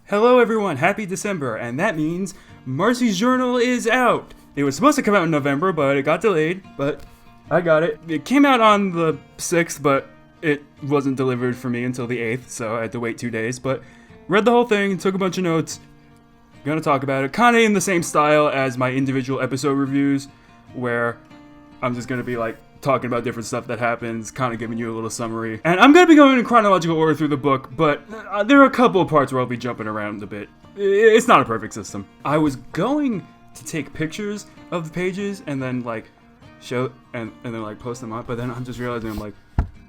Hello everyone, happy December, and that means Marcy's journal is out! It was supposed to come out in November, but it got delayed, but I got it. It came out on the 6th, but it wasn't delivered for me until the 8th, so I had to wait 2 days, but read the whole thing, took a bunch of notes, gonna talk about it, kinda in the same style as my individual episode reviews, where I'm just gonna be like, talking about different stuff that happens, kind of giving you a little summary. And I'm going to be going in chronological order through the book, but there are a couple of parts where I'll be jumping around a bit. It's not a perfect system. I was going to take pictures of the pages and then like show and then like post them up, but then I'm just realizing I'm like,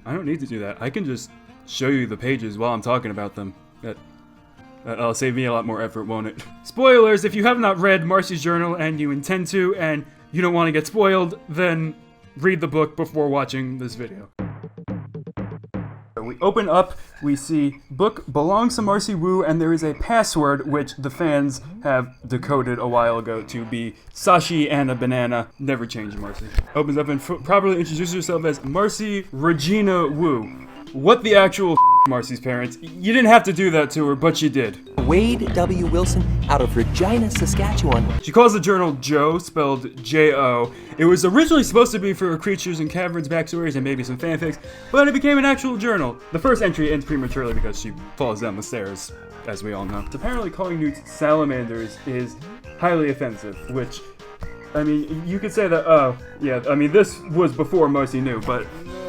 I don't need to do that. I can just show you the pages while I'm talking about them. That'll save me a lot more effort, won't it? Spoilers, if you have not read Marcy's journal and you intend to and you don't want to get spoiled, then read the book before watching this video. We open up, we see book belongs to Marcy Wu, and there is a password which the fans have decoded a while ago to be Sashi and a banana. Never change, Marcy. Opens up and properly introduces herself as Marcy Regina Wu. What the actual Marcy's parents? You didn't have to do that to her, but you did. Wade W. Wilson out of Regina, Saskatchewan. She calls the journal Joe, spelled J-O. It was originally supposed to be for Creatures and Caverns backstories and maybe some fanfics, but it became an actual journal. The first entry ends prematurely because she falls down the stairs, as we all know. Apparently calling newts salamanders is highly offensive, which, I mean, you could say that, oh, yeah, I mean, this was before Marcy knew, but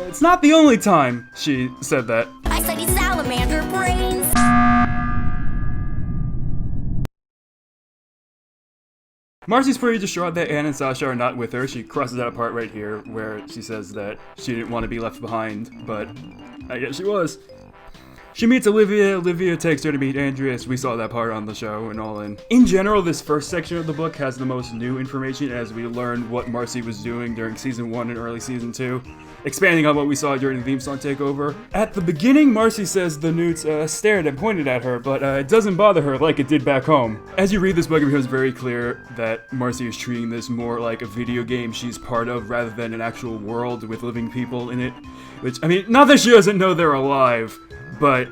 it's not the only time she said that. I study salamander brains. Marcy's pretty distraught that Anne and Sasha are not with her. She crosses out a part right here where she says that she didn't want to be left behind, but I guess she was. She meets Olivia. Olivia takes her to meet Andreas. We saw that part on the show and all in. In general, this first section of the book has the most new information as we learn what Marcy was doing during season 1 and early season 2. Expanding on what we saw during the theme song takeover. At the beginning, Marcy says the newts stared and pointed at her, but it doesn't bother her like it did back home. As you read this book, it becomes very clear that Marcy is treating this more like a video game she's part of rather than an actual world with living people in it. Which, I mean, not that she doesn't know they're alive, but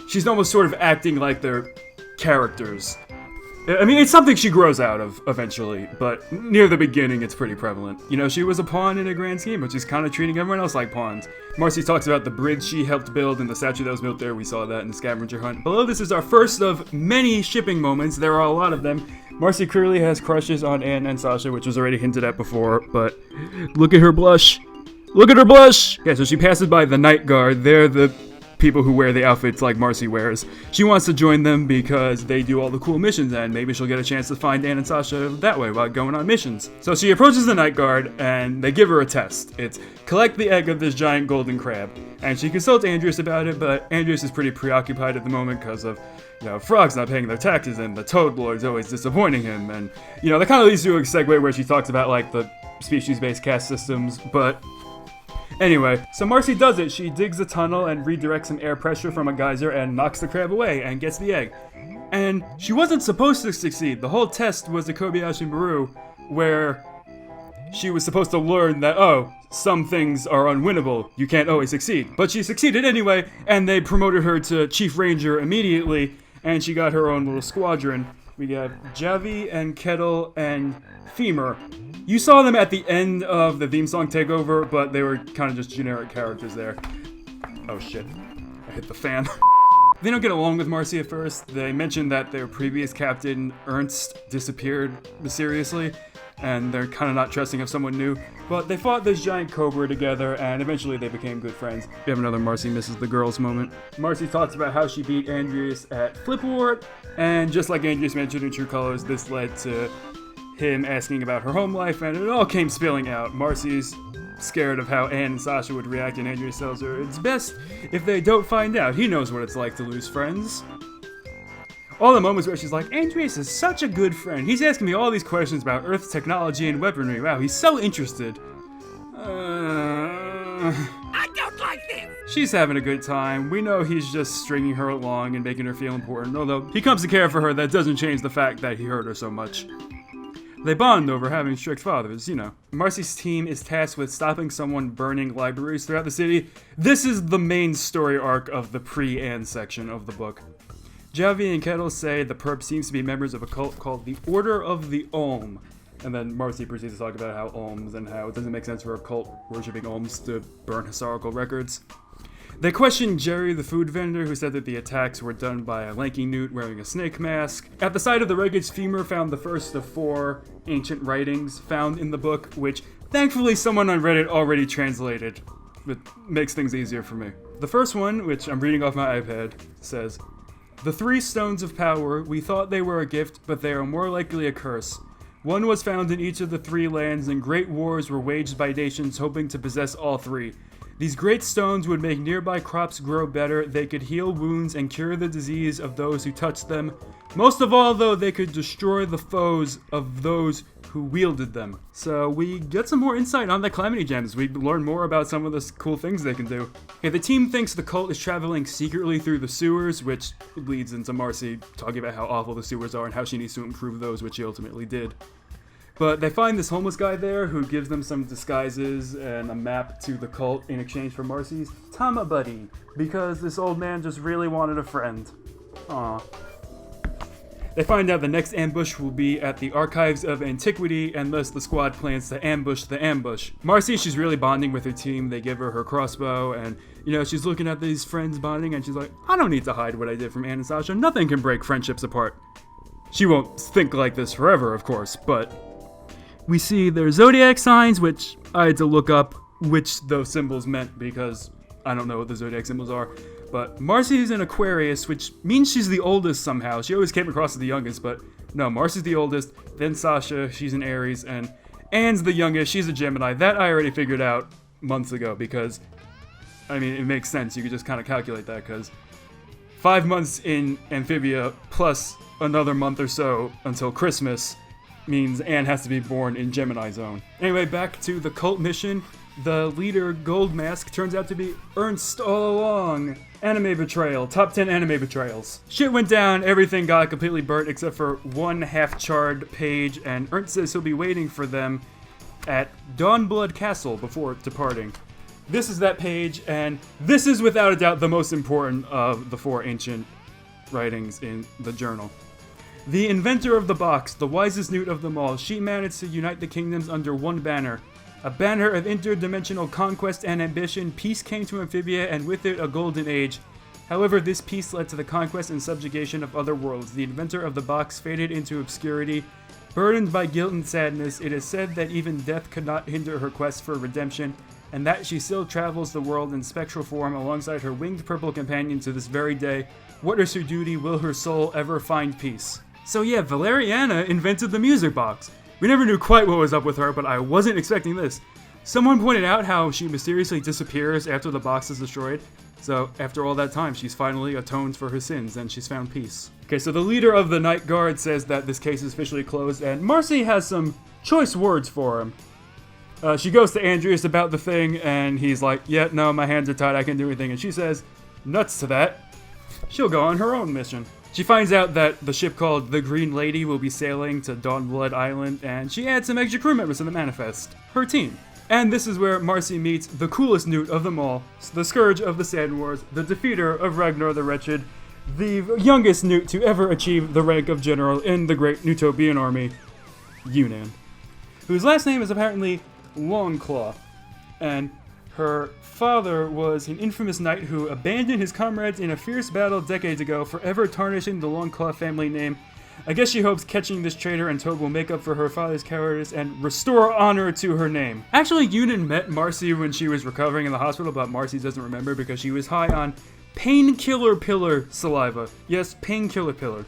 she's almost sort of acting like they're characters. I mean, it's something she grows out of eventually, but near the beginning it's pretty prevalent. You know, she was a pawn in a grand scheme, but she's kind of treating everyone else like pawns. Marcy talks about the bridge she helped build and the statue that was built there. We saw that in the scavenger hunt. Below this is our first of many shipping moments. There are a lot of them. Marcy clearly has crushes on Anne and Sasha, which was already hinted at before, but look at her blush. Look at her blush! Okay, so she passes by the night guard. They're the people who wear the outfits like Marcy wears. She wants to join them because they do all the cool missions, and maybe she'll get a chance to find Anne and Sasha that way while going on missions. So she approaches the night guard, and they give her a test. It's collect the egg of this giant golden crab. And she consults Andreas about it, but Andreas is pretty preoccupied at the moment because of, you know, frogs not paying their taxes, and the Toad Lord's always disappointing him. And, you know, that kind of leads to a segue where she talks about, like, the species-based caste systems, but anyway, so Marcy does it. She digs a tunnel and redirects some air pressure from a geyser and knocks the crab away and gets the egg. And she wasn't supposed to succeed. The whole test was the Kobayashi Maru, where she was supposed to learn that, oh, some things are unwinnable. You can't always succeed. But she succeeded anyway, and they promoted her to Chief Ranger immediately, and she got her own little squadron. We have Javi and Kettle and Femur. You saw them at the end of the theme song takeover, but they were kind of just generic characters there. Oh shit, I hit the fan. They don't get along with Marcy at first. They mentioned that their previous captain, Ernst, disappeared mysteriously, and they're kind of not trusting of someone new. But they fought this giant cobra together, and eventually they became good friends. We have another Marcy misses the girls moment. Marcy talks about how she beat Andreas at Flip Award, and just like Andreas mentioned in True Colors, this led to him asking about her home life, and it all came spilling out. Marcy's scared of how Anne and Sasha would react, and Andreas tells her it's best if they don't find out. He knows what it's like to lose friends. All the moments where she's like, Andreas is such a good friend. He's asking me all these questions about Earth's technology and weaponry. Wow, he's so interested. I don't like this. She's having a good time. We know he's just stringing her along and making her feel important, although he comes to care for her. That doesn't change the fact that he hurt her so much. They bond over having strict fathers, you know. Marcy's team is tasked with stopping someone burning libraries throughout the city. This is the main story arc of the pre-Anne section of the book. Javi and Kettle say the perp seems to be members of a cult called the Order of the Olm. And then Marcy proceeds to talk about how Olms and how it doesn't make sense for a cult worshipping Olms to burn historical records. They question Jerry, the food vendor, who said that the attacks were done by a lanky newt wearing a snake mask. At the side of the wreckage, Femur found the first of 4 ancient writings found in the book, which thankfully someone on Reddit already translated. It makes things easier for me. The first one, which I'm reading off my iPad, says, "The 3 stones of power, we thought they were a gift, but they are more likely a curse. One was found in each of the 3 lands, and great wars were waged by nations hoping to possess all 3. These great stones would make nearby crops grow better, they could heal wounds and cure the disease of those who touched them. Most of all, though, they could destroy the foes of those who wielded them." So we get some more insight on the Calamity Gems. We learn more about some of the cool things they can do. Okay, the team thinks the cult is traveling secretly through the sewers, which leads into Marcy talking about how awful the sewers are and how she needs to improve those, which she ultimately did. But they find this homeless guy there who gives them some disguises and a map to the cult in exchange for Marcy's Tama Buddy, because this old man just really wanted a friend. Aww. They find out the next ambush will be at the Archives of Antiquity, and thus the squad plans to ambush the ambush. Marcy, she's really bonding with her team. They give her crossbow, and, you know, she's looking at these friends bonding, and she's like, I don't need to hide what I did from Anne and Sasha. Nothing can break friendships apart. She won't think like this forever, of course, but we see their zodiac signs, which I had to look up which those symbols meant because I don't know what the zodiac symbols are. But Marcy's an Aquarius, which means she's the oldest somehow. She always came across as the youngest, but no, Marcy's the oldest, then Sasha, she's an Aries, and Anne's the youngest, she's a Gemini. That I already figured out months ago because, I mean, it makes sense. You could just kind of calculate that because 5 months in Amphibia plus another month or so until Christmas means Anne has to be born in Gemini zone. Anyway, back to the cult mission. The leader, Goldmask, turns out to be Ernst all along. Anime betrayal. Top 10 anime betrayals. Shit went down, everything got completely burnt except for one half-charred page, and Ernst says he'll be waiting for them at Dawnblood Castle before departing. This is that page, and this is without a doubt the most important of the 4 ancient writings in the journal. The inventor of the box, the wisest newt of them all, she managed to unite the kingdoms under one banner. A banner of interdimensional conquest and ambition, peace came to Amphibia, and with it a golden age. However, this peace led to the conquest and subjugation of other worlds. The inventor of the box faded into obscurity. Burdened by guilt and sadness, it is said that even death could not hinder her quest for redemption, and that she still travels the world in spectral form alongside her winged purple companion to this very day. What is her duty? Will her soul ever find peace? So yeah, Valeriana invented the music box. We never knew quite what was up with her, but I wasn't expecting this. Someone pointed out how she mysteriously disappears after the box is destroyed. So after all that time, she's finally atoned for her sins and she's found peace. Okay, so the leader of the Night Guard says that this case is officially closed, and Marcy has some choice words for him. She goes to Andreas about the thing, and he's like, yeah, no, my hands are tied, I can't do anything. And she says, nuts to that. She'll go on her own mission. She finds out that the ship called the Green Lady will be sailing to Dawnblood Island, and she adds some extra crew members to the manifest, her team. And this is where Marcy meets the coolest newt of them all, the Scourge of the Sand Wars, the defeater of Ragnar the Wretched, the youngest newt to ever achieve the rank of general in the Great Newtopian Army, Yunnan, whose last name is apparently Longclaw, and her father was an infamous knight who abandoned his comrades in a fierce battle decades ago, forever tarnishing the Longclaw family name. I guess she hopes catching this traitor and Toad will make up for her father's cowardice and restore honor to her name. Actually, Yunnan met Marcy when she was recovering in the hospital, but Marcy doesn't remember because she was high on painkiller pillar saliva. Yes, painkiller pillar.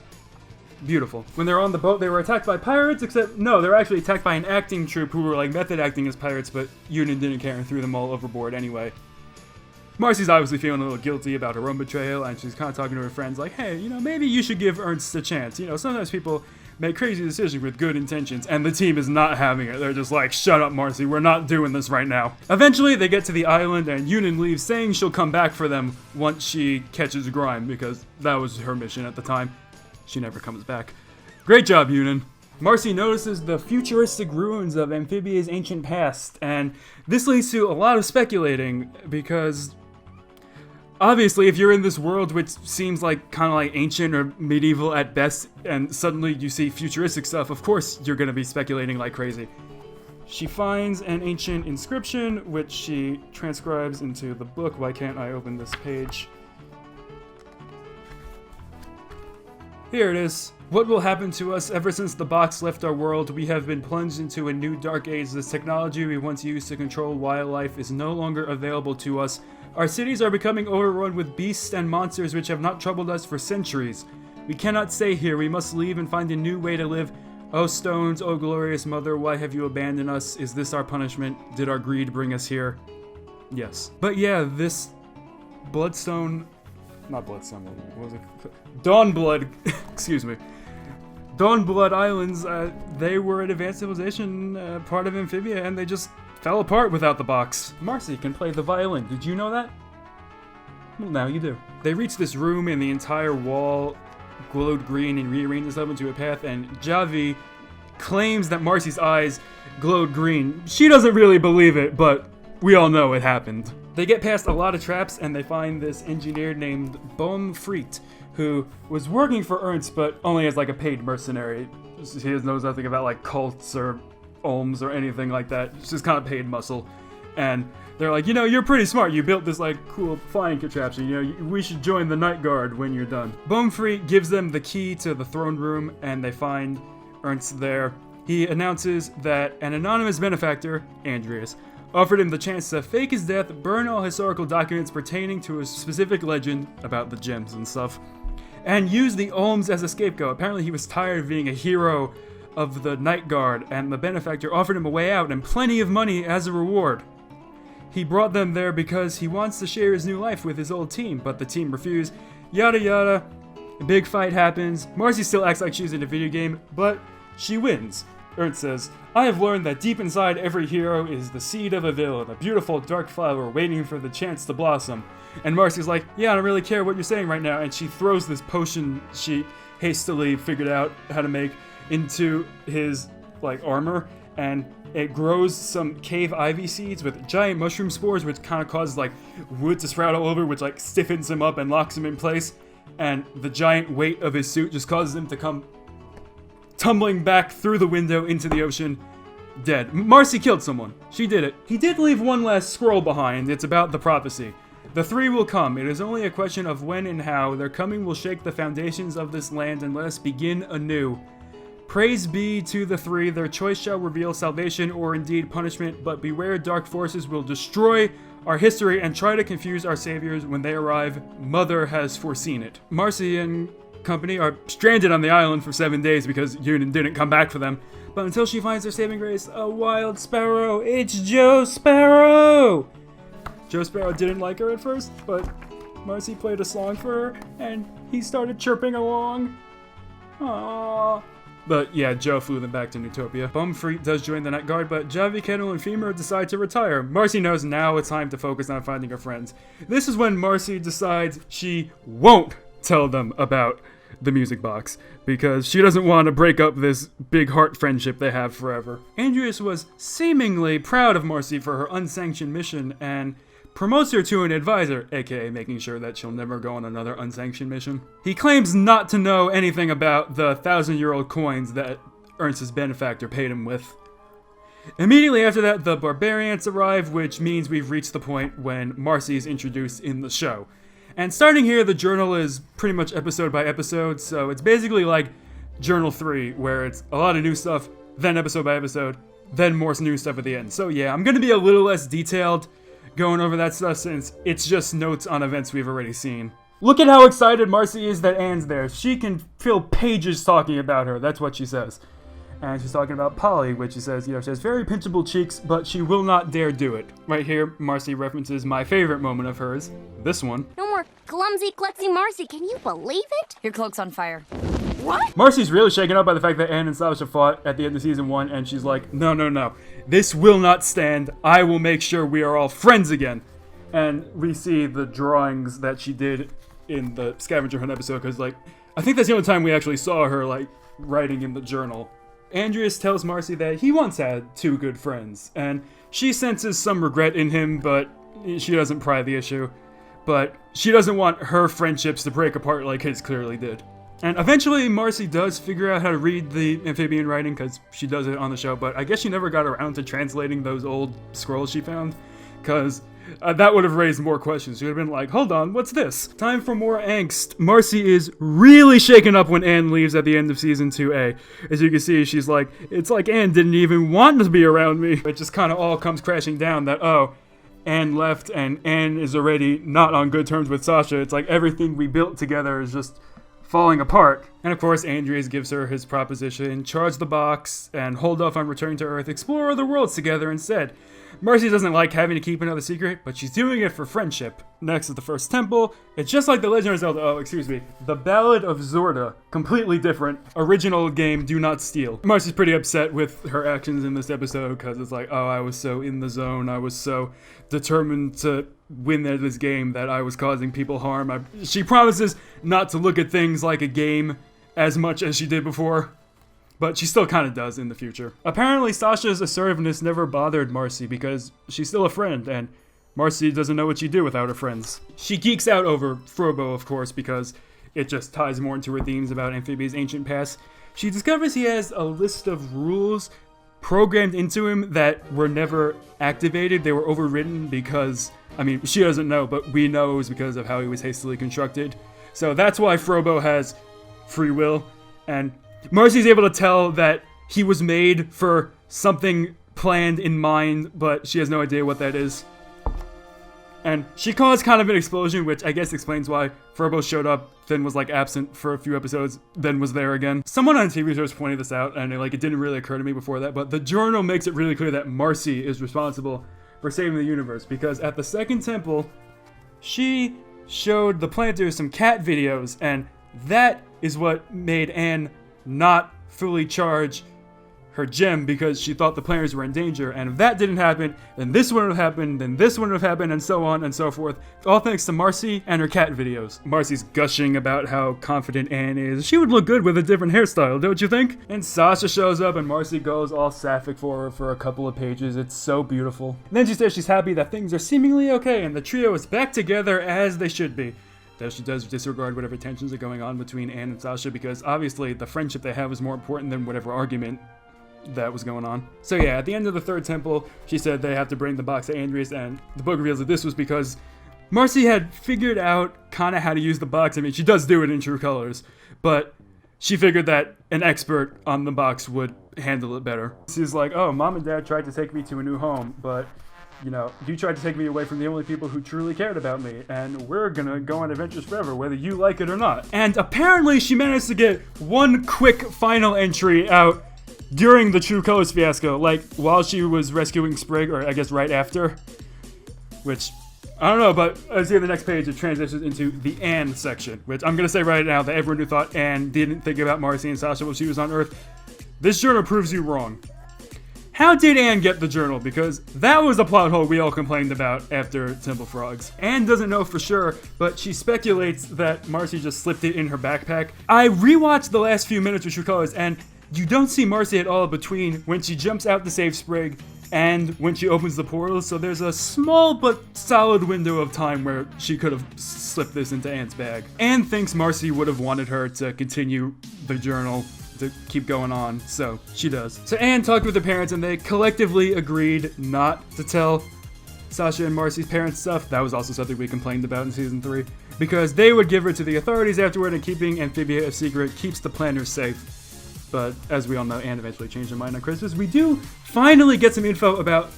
Beautiful. When they were on the boat, they were attacked by pirates, except, no, they were actually attacked by an acting troupe who were, like, method acting as pirates, but Yunnan didn't care and threw them all overboard anyway. Marcy's obviously feeling a little guilty about her own betrayal, and she's kind of talking to her friends like, hey, you know, maybe you should give Ernst a chance. You know, sometimes people make crazy decisions with good intentions, and the team is not having it. They're just like, shut up, Marcy, we're not doing this right now. Eventually, they get to the island, and Yunnan leaves, saying she'll come back for them once she catches Grime, because that was her mission at the time. She never comes back. Great job, Yunnan. Marcy notices the futuristic ruins of Amphibia's ancient past, and this leads to a lot of speculating, because obviously if you're in this world which seems like kind of like ancient or medieval at best, and suddenly you see futuristic stuff, of course you're going to be speculating like crazy. She finds an ancient inscription, which she transcribes into the book. Why can't I open this page? Here it is. What will happen to us? Ever since the box left our world, we have been plunged into a new dark age. This technology we once used to control wildlife is no longer available to us. Our cities are becoming overrun with beasts and monsters which have not troubled us for centuries. We cannot stay here. We must leave and find a new way to live. Oh stones, oh glorious mother, why have you abandoned us? Is this our punishment? Did our greed bring us here? Yes. But yeah, this Bloodstone... Not Bloodstone, what was it? Dawnblood, excuse me. Dawnblood Islands, they were an advanced civilization, part of Amphibia, and they just fell apart without the box. Marcy can play the violin. Did you know that? Well, now you do. They reach this room and the entire wall glowed green and rearranged itself into a path, and Javi claims that Marcy's eyes glowed green. She doesn't really believe it, but we all know it happened. They get past a lot of traps and they find this engineer named Bohm Freet, who was working for Ernst but only as like a paid mercenary. He knows nothing about like cults or ohms or anything like that. It's just kind of paid muscle. And they're like, you know, you're pretty smart. You built this like cool flying contraption. You know, we should join the Night Guard when you're done. Bohm Freet gives them the key to the throne room and they find Ernst there. He announces that an anonymous benefactor, Andreas, offered him the chance to fake his death, burn all historical documents pertaining to a specific legend about the gems and stuff, and use the Ohms as a scapegoat. Apparently he was tired of being a hero of the Night Guard, and the benefactor offered him a way out and plenty of money as a reward. He brought them there because he wants to share his new life with his old team, but the team refused. Yada yada. A big fight happens. Marcy still acts like she's in a video game, but she wins. Ernst says, I have learned that deep inside every hero is the seed of a villain, a beautiful dark flower waiting for the chance to blossom. And Marcy's like, yeah, I don't really care what you're saying right now. And she throws this potion she hastily figured out how to make into his like armor, and it grows some cave ivy seeds with giant mushroom spores, which kind of causes like wood to sprout all over, which like stiffens him up and locks him in place. And the giant weight of his suit just causes him to come tumbling back through the window into the ocean, dead. Marcy killed someone. She did it. He did leave one last scroll behind. It's about the prophecy. The three will come. It is only a question of when and how. Their coming will shake the foundations of this land and let us begin anew. Praise be to the three. Their choice shall reveal salvation or indeed punishment, but beware, dark forces will destroy our history and try to confuse our saviors when they arrive. Mother has foreseen it. Marcy and company are stranded on the island for 7 days because Union didn't come back for them. But until she finds her saving grace, a wild sparrow. It's Joe Sparrow! Joe Sparrow didn't like her at first, but Marcy played a song for her, and he started chirping along. Aww. But yeah, Joe flew them back to Newtopia. Bohm Freet does join the Night Guard, but Javi, Kendall, and Femur decide to retire. Marcy knows now it's time to focus on finding her friends. This is when Marcy decides she won't tell them about the music box, because she doesn't want to break up this big heart friendship they have forever. Andreas was seemingly proud of Marcy for her unsanctioned mission and promotes her to an advisor, aka making sure that she'll never go on another unsanctioned mission. He claims not to know anything about the 1,000-year-old coins that Ernst's benefactor paid him with. Immediately after that, the barbarians arrive, which means we've reached the point when Marcy is introduced in the show. And starting here, the journal is pretty much episode by episode, so it's basically like Journal 3, where it's a lot of new stuff, then episode by episode, then more new stuff at the end. So yeah, I'm going to be a little less detailed going over that stuff since it's just notes on events we've already seen. Look at how excited Marcy is that Anne's there. She can fill pages talking about her, that's what she says. And she's talking about Polly, which she says, you know, she has very pinchable cheeks, but she will not dare do it. Right here, Marcy references my favorite moment of hers, this one. No more clumsy, klutzy Marcy. Can you believe it? Your cloak's on fire. What? Marcy's really shaken up by the fact that Anne and Sasha fought at the end of season 1, and she's like, no. This will not stand. I will make sure we are all friends again. And we see the drawings that she did in the scavenger hunt episode, because, like, I think that's the only time we actually saw her, like, writing in the journal. Andreas tells Marcy that he once had 2 good friends, and she senses some regret in him, but she doesn't pry the issue. But she doesn't want her friendships to break apart like his clearly did. And eventually Marcy does figure out how to read the amphibian writing, because she does it on the show, but I guess she never got around to translating those old scrolls she found, because that would have raised more questions. She would have been like, hold on, what's this? Time for more angst. Marcy is really shaken up when Anne leaves at the end of season 2A. As you can see, she's like, it's like Anne didn't even want to be around me. It just kind of all comes crashing down that, oh, Anne left and Anne is already not on good terms with Sasha. It's like everything we built together is just falling apart. And of course, Andreas gives her his proposition, charge the box, and hold off on returning to Earth, explore other worlds together instead. Marcy doesn't like having to keep another secret, but she's doing it for friendship. Next is the first temple. It's just like The Legend of Zelda, The Ballad of Zorda. Completely different. Original game, do not steal. Marcy's pretty upset with her actions in this episode, because it's like, oh, I was so in the zone, I was so determined to win at this game that I was causing people harm. She promises not to look at things like a game as much as she did before. But she still kind of does in the future. Apparently, Sasha's assertiveness never bothered Marcy because she's still a friend, and Marcy doesn't know what she'd do without her friends. She geeks out over Frobo, of course, because it just ties more into her themes about Amphibia's ancient past. She discovers he has a list of rules programmed into him that were never activated. They were overwritten because, she doesn't know, but we know it was because of how he was hastily constructed. So that's why Frobo has free will, and Marcy's able to tell that he was made for something planned in mind, but she has no idea what that is. And she caused kind of an explosion, which I guess explains why Frobo showed up, then was absent for a few episodes, then was there again. Someone on TV shows pointed this out, and it didn't really occur to me before that, but the journal makes it really clear that Marcy is responsible for saving the universe, because at the second temple, she showed the planters some cat videos, and that is what made Anne not fully charge her gem, because she thought the planners were in danger, and if that didn't happen, then this wouldn't have happened, then this wouldn't have happened, and so on and so forth. All thanks to Marcy and her cat videos. Marcy's gushing about how confident Anne is. She would look good with a different hairstyle, don't you think? And Sasha shows up, and Marcy goes all sapphic for her for a couple of pages. It's so beautiful. And then she says she's happy that things are seemingly okay, and the trio is back together as they should be. Though she does disregard whatever tensions are going on between Anne and Sasha, because obviously the friendship they have is more important than whatever argument that was going on. So yeah, at the end of the third temple, she said they have to bring the box to Andreas, and the book reveals that this was because Marcy had figured out kind of how to use the box. She does do it in True Colors, but she figured that an expert on the box would handle it better. She's like, oh, Mom and Dad tried to take me to a new home, but you tried to take me away from the only people who truly cared about me, and we're gonna go on adventures forever, whether you like it or not. And apparently she managed to get one quick final entry out during the True Colors fiasco, while she was rescuing Sprig, or I guess right after. Which, I don't know, but as you see the next page, it transitions into the Anne section, which I'm gonna say right now that everyone who thought Anne didn't think about Marcy and Sasha while she was on Earth, this journal proves you wrong. How did Anne get the journal? Because that was a plot hole we all complained about after Temple Frogs. Anne doesn't know for sure, but she speculates that Marcy just slipped it in her backpack. I rewatched the last few minutes of True Colors, and you don't see Marcy at all between when she jumps out to save Sprig and when she opens the portal, so there's a small but solid window of time where she could have slipped this into Anne's bag. Anne thinks Marcy would have wanted her to continue the journal, to keep going on, so she does. So Anne talked with her parents, and they collectively agreed not to tell Sasha and Marcy's parents stuff. That was also something we complained about in season 3, because they would give her to the authorities afterward, and keeping Amphibia a secret keeps the planners safe. But as we all know, Anne eventually changed her mind on Christmas. We do finally get some info about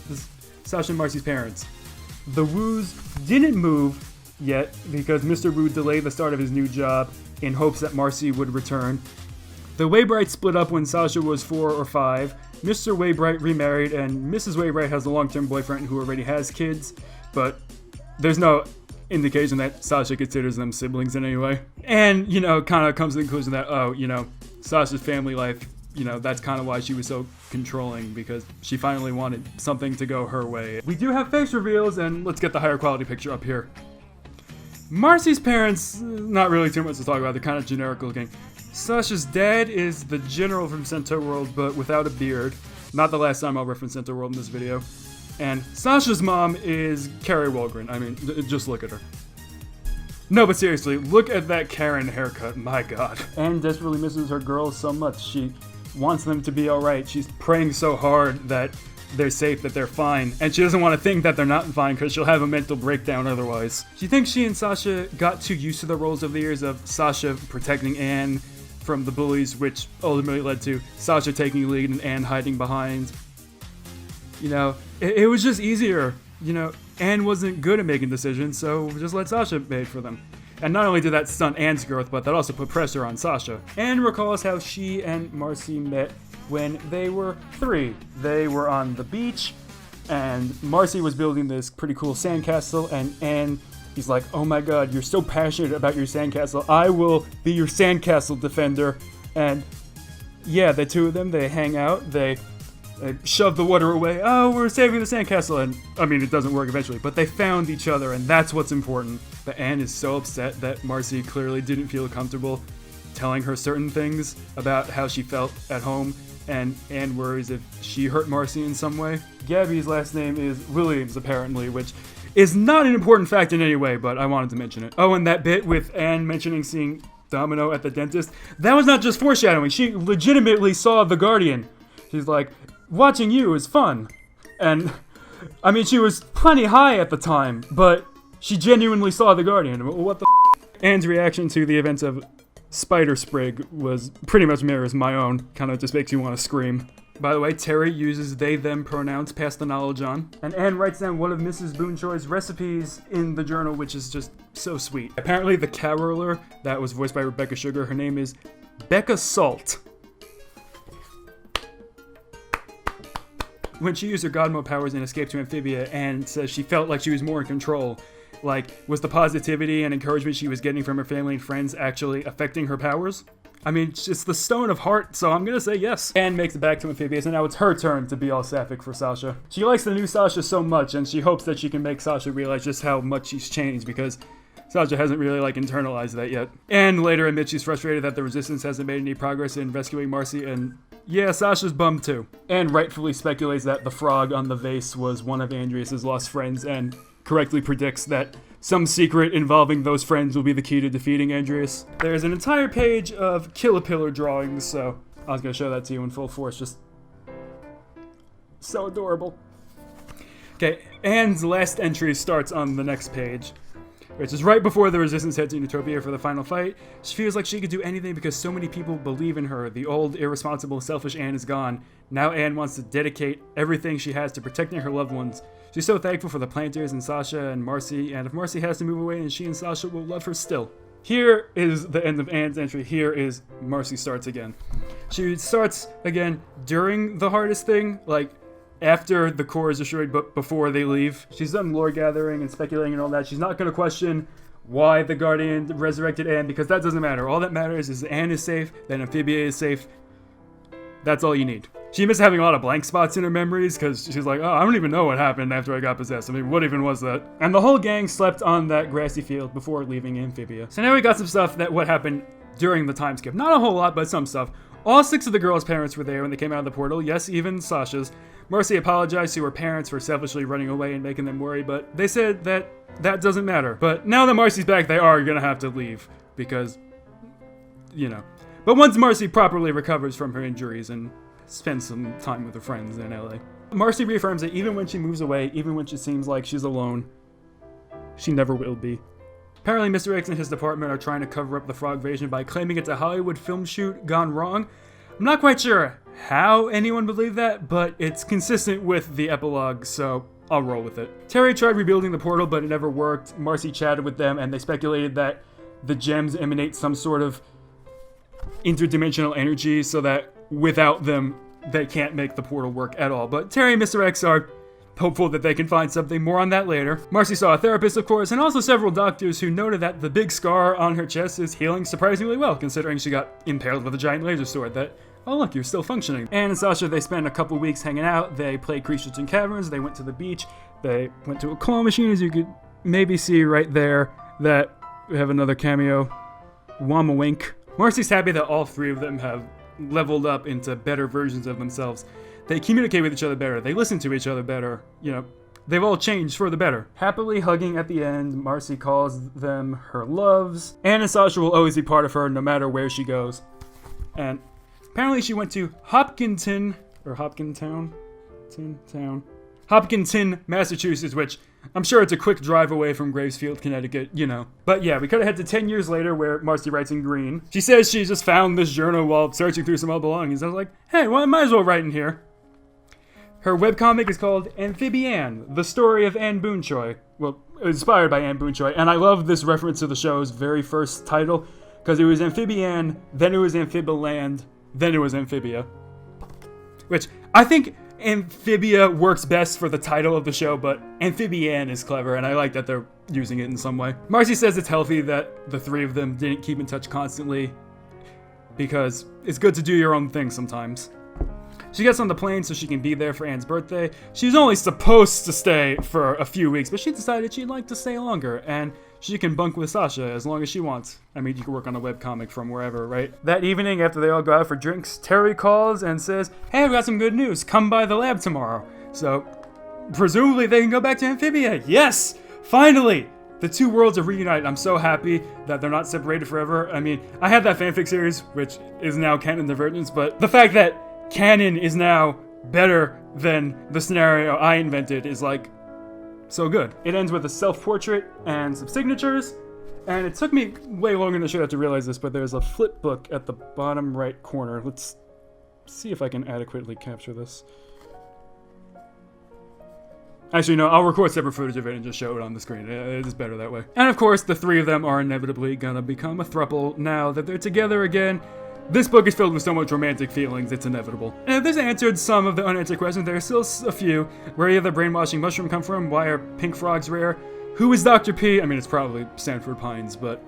Sasha and Marcy's parents. The Woos didn't move yet because Mr. Wu delayed the start of his new job in hopes that Marcy would return. The Waybrights split up when Sasha was 4 or 5. Mr. Waybright remarried, and Mrs. Waybright has a long-term boyfriend who already has kids, but there's no indication that Sasha considers them siblings in any way. And, kind of comes to the conclusion that, Sasha's family life, that's kind of why she was so controlling, because she finally wanted something to go her way. We do have face reveals, and let's get the higher quality picture up here. Marcy's parents, not really too much to talk about, they're kind of generic looking. Sasha's dad is the general from Centaur World, but without a beard. Not the last time I'll reference Centaur World in this video. And Sasha's mom is Carrie Walgren. I mean, just look at her. No, but seriously, look at that Karen haircut, my god. Anne desperately misses her girls so much. She wants them to be alright. She's praying so hard that they're safe, that they're fine. And she doesn't want to think that they're not fine because she'll have a mental breakdown otherwise. She thinks she and Sasha got too used to the roles over the years of Sasha protecting Anne from the bullies, which ultimately led to Sasha taking the lead and Anne hiding behind. You know, it was just easier. You know, Anne wasn't good at making decisions, so just let Sasha make for them. And not only did that stunt Anne's growth, but that also put pressure on Sasha. Anne recalls how she and Marcy met when they were 3. They were on the beach, and Marcy was building this pretty cool sandcastle, and Anne, he's like, oh my god, you're so passionate about your sandcastle, I will be your sandcastle defender. And yeah, the two of them, they hang out, they shove the water away, oh, we're saving the sandcastle, and I mean, it doesn't work eventually, but they found each other, and that's what's important. But Anne is so upset that Marcy clearly didn't feel comfortable telling her certain things about how she felt at home, and Anne worries if she hurt Marcy in some way. Gabby's last name is Williams, apparently, which is not an important fact in any way, but I wanted to mention it. Oh, and that bit with Anne mentioning seeing Domino at the dentist, that was not just foreshadowing, she legitimately saw the Guardian. She's like, watching you is fun. And, I mean, she was plenty high at the time, but she genuinely saw the Guardian. What the f***? Anne's reaction to the events of Spider Sprig was pretty much mirrors my own. Kind of just makes you want to scream. By the way, Terry uses they-them pronouns, pass the knowledge on. And Anne writes down one of Mrs. Boonchoy's recipes in the journal, which is just so sweet. Apparently the caroler that was voiced by Rebecca Sugar, her name is Becca Salt. When she used her God mode powers and escaped to Amphibia, Anne says she felt like she was more in control. Like, was the positivity and encouragement she was getting from her family and friends actually affecting her powers? I mean, it's the Stone of Heart, so I'm gonna say yes. Anne makes it back to Amphibia, and now it's her turn to be all sapphic for Sasha. She likes the new Sasha so much, and she hopes that she can make Sasha realize just how much she's changed, because Sasha hasn't really, internalized that yet. Anne later admits she's frustrated that the Resistance hasn't made any progress in rescuing Marcy, and yeah, Sasha's bummed too. Anne rightfully speculates that the frog on the vase was one of Andreas' lost friends, and correctly predicts that some secret involving those friends will be the key to defeating Andreas. There's an entire page of Killapillar drawings, so I was gonna show that to you in full force, just so adorable. Okay, Anne's last entry starts on the next page, which is right before the Resistance heads to Utopia for the final fight. She feels like she could do anything because so many people believe in her. The old, irresponsible, selfish Anne is gone. Now Anne wants to dedicate everything she has to protecting her loved ones. She's so thankful for the Planters and Sasha and Marcy, and if Marcy has to move away, then she and Sasha will love her still. Here is the end of Anne's entry. Here is Marcy starts again. She starts again during the hardest thing, after the core is destroyed, but before they leave. She's done lore gathering and speculating and all that. She's not going to question why the Guardian resurrected Anne, because that doesn't matter. All that matters is that Anne is safe, that Amphibia is safe. That's all you need. She admits having a lot of blank spots in her memories, because she's like, oh, I don't even know what happened after I got possessed. I mean, what even was that? And the whole gang slept on that grassy field before leaving Amphibia. So now we got some stuff what happened during the time skip. Not a whole lot, but some stuff. All 6 of the girls' parents were there when they came out of the portal. Yes, even Sasha's. Marcy apologized to her parents for selfishly running away and making them worry, but they said that doesn't matter. But now that Marcy's back, they are gonna have to leave, because, you know. But once Marcy properly recovers from her injuries and spends some time with her friends in LA. Marcy reaffirms that even when she moves away, even when she seems like she's alone, she never will be. Apparently Mr. X and his department are trying to cover up the frog invasion by claiming it's a Hollywood film shoot gone wrong. I'm not quite sure how anyone believed that, but it's consistent with the epilogue, so I'll roll with it. Terry tried rebuilding the portal, but it never worked. Marcy chatted with them, and they speculated that the gems emanate some sort of interdimensional energy, so that without them, they can't make the portal work at all. But Terry and Mr. X are hopeful that they can find something. More on that later. Marcy saw a therapist, of course, and also several doctors who noted that the big scar on her chest is healing surprisingly well, considering she got impaled with a giant laser sword. Oh look, you're still functioning. Anne and Sasha, they spent a couple weeks hanging out. They played Creatures in Caverns. They went to the beach. They went to a claw machine, as you could maybe see right there, that we have another cameo. Wama Wink Marcy's happy that all three of them have leveled up into better versions of themselves. They communicate with each other better. They listen to each other better. You know, they've all changed for the better. Happily hugging at the end, Marcy calls them her loves. Anne and Sasha will always be part of her no matter where she goes. And apparently she went to Hopkinton, Massachusetts, which I'm sure it's a quick drive away from Gravesfield, Connecticut, you know. But yeah, we could have head to 10 years later where Marcy writes in green. She says she just found this journal while searching through some old belongings. I was like, hey, well, I might as well write in here. Her webcomic is called Amphibian, the story of Anne Boonchoy. Well, inspired by Anne Boonchoy. And I love this reference to the show's very first title, because it was Amphibian, then it was Amphibiland, then it was Amphibia. Which, I think Amphibia works best for the title of the show, but Amphibian is clever, and I like that they're using it in some way. Marcy says it's healthy that the three of them didn't keep in touch constantly, because it's good to do your own thing sometimes. She gets on the plane so she can be there for Anne's birthday. She's only supposed to stay for a few weeks, but she decided she'd like to stay longer, and she can bunk with Sasha as long as she wants. I mean, you can work on a webcomic from wherever, right? That evening, after they all go out for drinks, Terry calls and says, hey, I've got some good news. Come by the lab tomorrow. So, presumably they can go back to Amphibia. Yes! Finally! The two worlds are reunited. I'm so happy that they're not separated forever. I mean, I had that fanfic series, which is now Canon Divergence, but the fact that canon is now better than the scenario I invented is like so good. It ends with a self-portrait and some signatures, and it took me way longer than I should have to realize this, but there's a flip book at the bottom right corner. Let's see if I can adequately capture this. Actually, no, I'll record separate footage of it and just show it on the screen. It is better that way. And of course, the three of them are inevitably gonna become a throuple now that they're together again. This book is filled with so much romantic feelings, it's inevitable. And if this answered some of the unanswered questions, there are still a few. Where did the brainwashing mushroom come from? Why are pink frogs rare? Who is Dr. P? I mean, it's probably Sanford Pines, but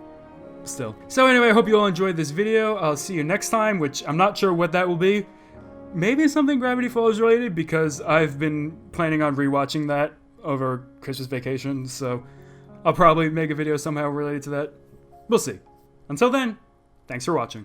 still. So anyway, I hope you all enjoyed this video. I'll see you next time, which I'm not sure what that will be. Maybe something Gravity Falls related, because I've been planning on rewatching that over Christmas vacation, so I'll probably make a video somehow related to that. We'll see. Until then, thanks for watching.